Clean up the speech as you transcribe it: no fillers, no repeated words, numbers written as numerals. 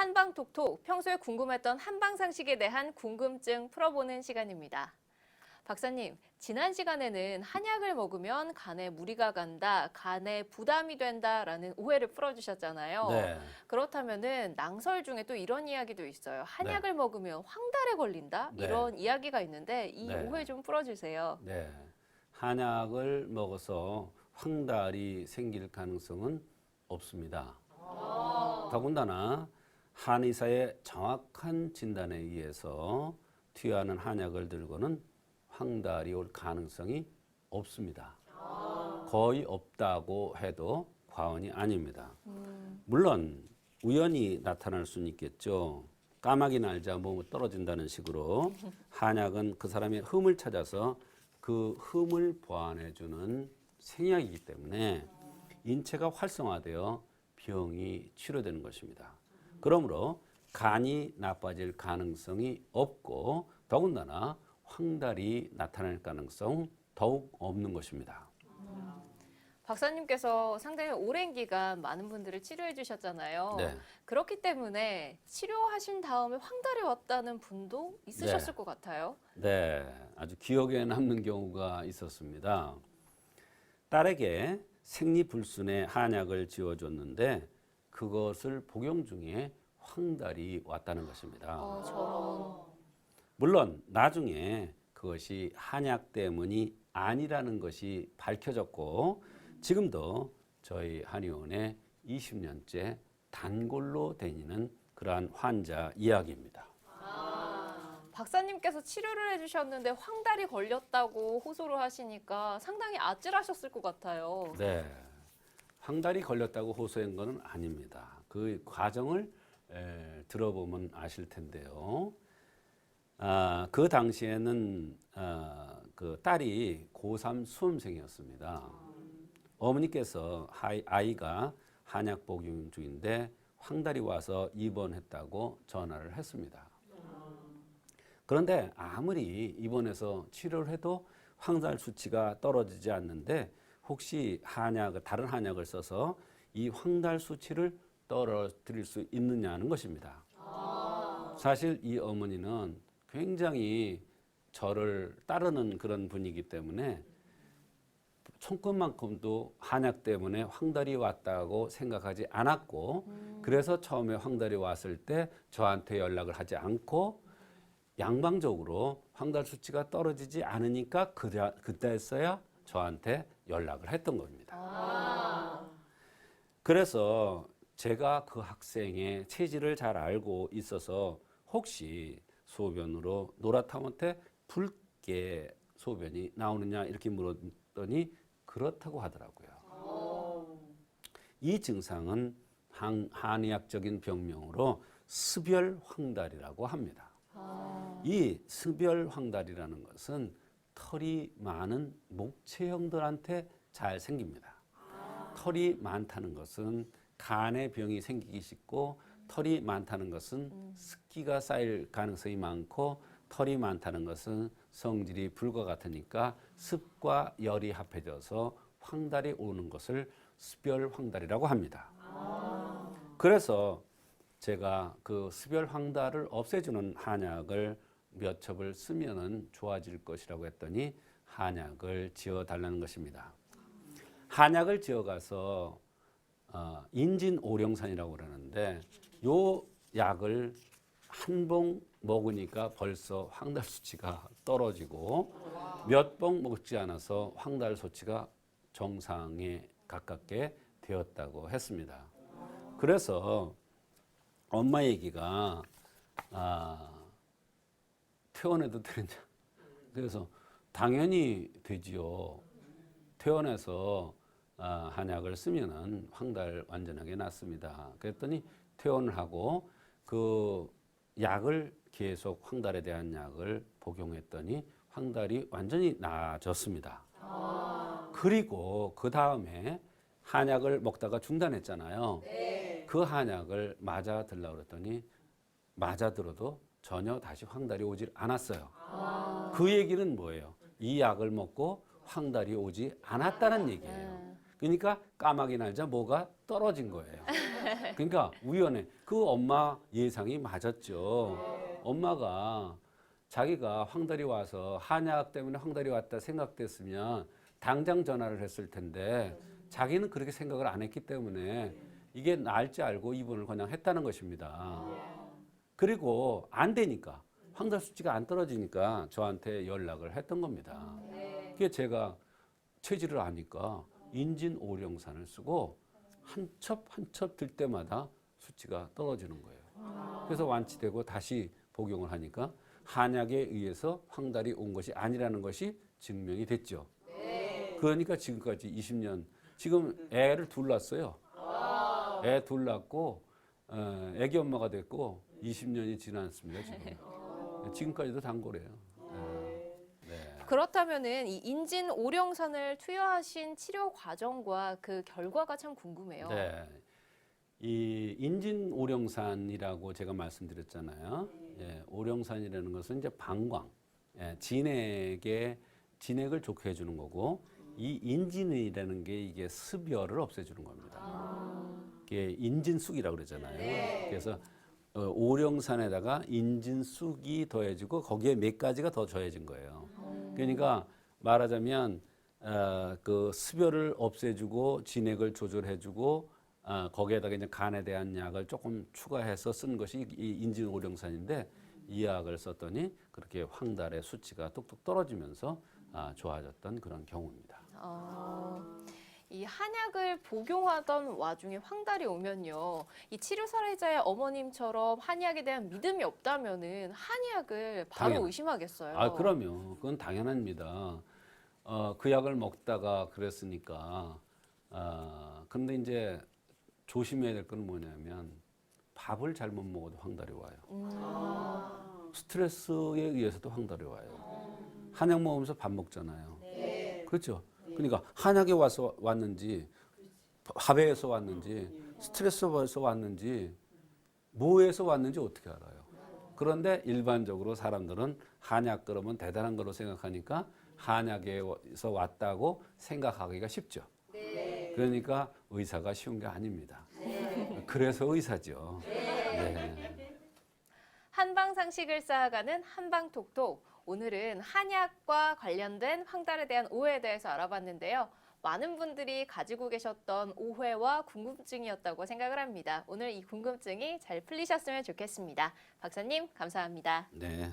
한방톡톡, 평소에 궁금했던 한방 상식에 대한 궁금증 풀어보는 시간입니다. 박사님, 지난 시간에는 한약을 먹으면 간에 무리가 간다, 간에 부담이 된다라는 오해를 풀어주셨잖아요. 네. 그렇다면은 낭설 중에 또 이런 이야기도 있어요. 한약을 먹으면 황달에 걸린다? 네. 이런 이야기가 있는데 이 네. 오해 좀 풀어주세요. 네. 한약을 먹어서 황달이 생길 가능성은 없습니다. 더군다나 한의사의 정확한 진단에 의해서 투여하는 한약을 들고는 황달이 올 가능성이 없습니다. 거의 없다고 해도 과언이 아닙니다. 물론 우연히 나타날 수는 있겠죠. 까마귀 날자 몸이 떨어진다는 식으로 한약은 그 사람의 흠을 찾아서 그 흠을 보완해주는 생약이기 때문에 인체가 활성화되어 병이 치료되는 것입니다. 그러므로 간이 나빠질 가능성이 없고 더군다나 황달이 나타날 가능성 더욱 없는 것입니다. 박사님께서 상당히 오랜 기간 많은 분들을 치료해 주셨잖아요. 네. 그렇기 때문에 치료하신 다음에 황달이 왔다는 분도 있으셨을 네. 것 같아요. 네, 아주 기억에 남는 경우가 있었습니다. 딸에게 생리불순의 한약을 지어줬는데 그것을 복용 중에 황달이 왔다는 것입니다. 저런. 물론 나중에 그것이 한약 때문이 아니라는 것이 밝혀졌고 지금도 저희 한의원에 20년째 단골로 다니는 그러한 환자 이야기입니다. 박사님께서 치료를 해주셨는데 황달이 걸렸다고 호소를 하시니까 상당히 아찔하셨을 것 같아요. 네, 황달이 걸렸다고 호소한 것은 아닙니다. 그 과정을 들어보면 아실 텐데요. 그 당시에는 그 딸이 고3 수험생이었습니다. 어머니께서 아이가 한약 복용 중인데 황달이 와서 입원했다고 전화를 했습니다. 그런데 아무리 입원해서 치료를 해도 황달 수치가 떨어지지 않는데 혹시 다른 한약을 써서 이 황달 수치를 떨어뜨릴 수 있느냐는 것입니다. 사실 이 어머니는 굉장히 저를 따르는 그런 분이기 때문에 손끝만큼도 한약 때문에 황달이 왔다고 생각하지 않았고 그래서 처음에 황달이 왔을 때 저한테 연락을 하지 않고 양방적으로 황달 수치가 떨어지지 않으니까 그때서야 저한테 연락을 했던 겁니다. 그래서 제가 그 학생의 체질을 잘 알고 있어서 혹시 소변으로 노랗다못해 붉게 소변이 나오느냐 이렇게 물었더니 그렇다고 하더라고요. 이 증상은 한의학적인 병명으로 습열황달이라고 합니다. 이 습열황달이라는 것은 털이 많은 목체형들한테 잘 생깁니다. 털이 많다는 것은 간에 병이 생기기 쉽고 털이 많다는 것은 습기가 쌓일 가능성이 많고 털이 많다는 것은 성질이 불과 같으니까 습과 열이 합해져서 황달이 오는 것을 습열황달이라고 합니다. 그래서 제가 그 습열황달을 없애주는 한약을 몇 첩을 쓰면은 좋아질 것이라고 했더니 한약을 지어달라는 것입니다. 한약을 지어가서 인진오령산이라고 그러는데 요 약을 한 봉 먹으니까 벌써 황달 수치가 떨어지고 몇 봉 먹지 않아서 황달 수치가 정상에 가깝게 되었다고 했습니다. 그래서 엄마 얘기가 퇴원해도 되느냐. 그래서 당연히 되지요. 퇴원해서 한약을 쓰면은 황달 완전하게 낫습니다. 그랬더니 퇴원을 하고 그 약을 계속 황달에 대한 약을 복용했더니 황달이 완전히 나아졌습니다. 그리고 그 다음에 한약을 먹다가 중단했잖아요. 그 한약을 맞아 들라고 그랬더니 맞아 들어도 전혀 다시 황달이 오질 않았어요. 그 얘기는 뭐예요? 이 약을 먹고 황달이 오지 않았다는 얘기예요. 그러니까 까마귀 날자 뭐가 떨어진 거예요. 그러니까 우연해. 그 엄마 예상이 맞았죠. 엄마가 자기가 황달이 와서 한약 때문에 황달이 왔다 생각됐으면 당장 전화를 했을 텐데 자기는 그렇게 생각을 안 했기 때문에 이게 나을지 알고 입원을 그냥 했다는 것입니다. 그리고 안 되니까 황달 수치가 안 떨어지니까 저한테 연락을 했던 겁니다. 그게 제가 체질을 아니까 인진오령산을 쓰고 한 첩 한 첩 들 때마다 수치가 떨어지는 거예요. 그래서 완치되고 다시 복용을 하니까 한약에 의해서 황달이 온 것이 아니라는 것이 증명이 됐죠. 그러니까 지금까지 20년, 지금 애를 둘 낳았어요. 애 둘 낳고 애기 엄마가 됐고 20년이 지났습니다. 지금까지도 단골이에요. 네. 그렇다면은 이 인진 오령산을 투여하신 치료 과정과 그 결과가 참 궁금해요. 네. 이 인진 오령산이라고 제가 말씀드렸잖아요. 예, 오령산이라는 것은 이제 방광, 예, 진액을 좋게 해주는 거고, 이 인진이라는 게 이게 습열을 없애주는 겁니다. 이게 인진쑥이라고 그러잖아요. 그래서 오령산에다가 인진쑥이 더해지고 거기에 몇 가지가 더 더해진 거예요. 그러니까 말하자면 그 습열을 없애주고 진액을 조절해주고 거기에다가 이제 간에 대한 약을 조금 추가해서 쓴 것이 이 인진오령산인데 이 약을 썼더니 그렇게 황달의 수치가 뚝뚝 떨어지면서 좋아졌던 그런 경우입니다. 이 한약을 복용하던 와중에 황달이 오면요. 이 치료 사례자의 어머님처럼 한약에 대한 믿음이 없다면은 한약을 바로 의심하겠어요. 그럼요. 그건 당연합니다. 그 약을 먹다가 그랬으니까. 근데 이제 조심해야 될 건 뭐냐면 밥을 잘못 먹어도 황달이 와요. 스트레스에 의해서도 황달이 와요. 한약 먹으면서 밥 먹잖아요. 그렇죠. 그러니까 한약에 왔는지 밥에서 왔는지 스트레스에서 왔는지 뭐에서 왔는지 어떻게 알아요. 그런데 일반적으로 사람들은 한약 그러면 대단한 거로 생각하니까 한약에서 왔다고 생각하기가 쉽죠. 그러니까 의사가 쉬운 게 아닙니다. 그래서 의사죠. 네. 한방상식을 쌓아가는 한방톡톡. 오늘은 한약과 관련된 황달에 대한 오해에 대해서 알아봤는데요. 많은 분들이 가지고 계셨던 오해와 궁금증이었다고 생각을 합니다. 오늘 이 궁금증이 잘 풀리셨으면 좋겠습니다. 박사님, 감사합니다. 네.